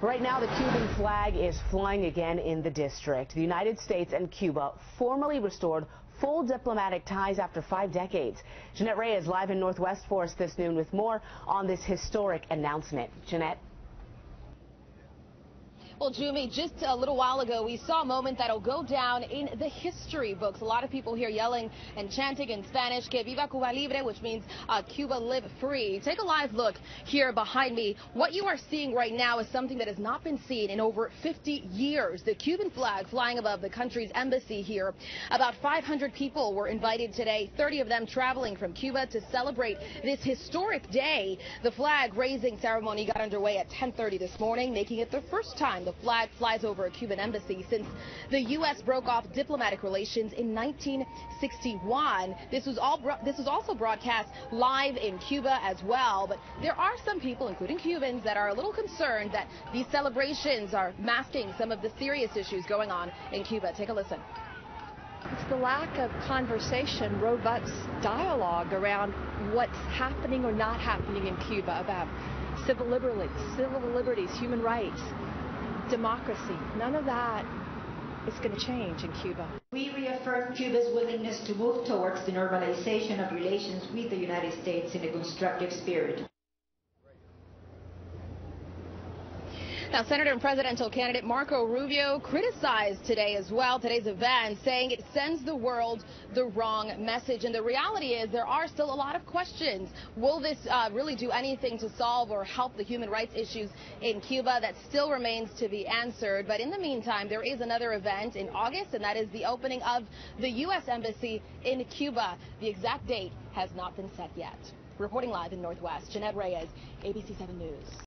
Right now, the Cuban flag is flying again in the district. The United States and Cuba formally restored full diplomatic ties after 5 decades. Jeanette Reyes live in Northwest for us this noon with more on this historic announcement. Jeanette? Well, Jumi, just a little while ago, we saw a moment that'll go down in the history books. A lot of people here yelling and chanting in Spanish, que viva Cuba libre, which means Cuba live free. Take a live look here behind me. What you are seeing right now is something that has not been seen in over 50 years. The Cuban flag flying above the country's embassy here. About 500 people were invited today, 30 of them traveling from Cuba to celebrate this historic day. The flag raising ceremony got underway at 10:30 this morning, making it the first time the flag flies over a Cuban embassy since the U.S. broke off diplomatic relations in 1961. This was also broadcast live in Cuba as well. But there are some people, including Cubans, that are a little concerned that these celebrations are masking some of the serious issues going on in Cuba. Take a listen. It's the lack of conversation, robust dialogue around what's happening or not happening in Cuba about civil liberties, human rights, democracy. None of that is going to change in Cuba. We reaffirm Cuba's willingness to move towards the normalization of relations with the United States in a constructive spirit. Now, Senator and presidential candidate Marco Rubio criticized today's event, saying it sends the world the wrong message. And the reality is there are still a lot of questions. Will this really do anything to solve or help the human rights issues in Cuba? That still remains to be answered. But in the meantime, there is another event in August, and that is the opening of the U.S. Embassy in Cuba. The exact date has not been set yet. Reporting live in Northwest, Jeanette Reyes, ABC 7 News.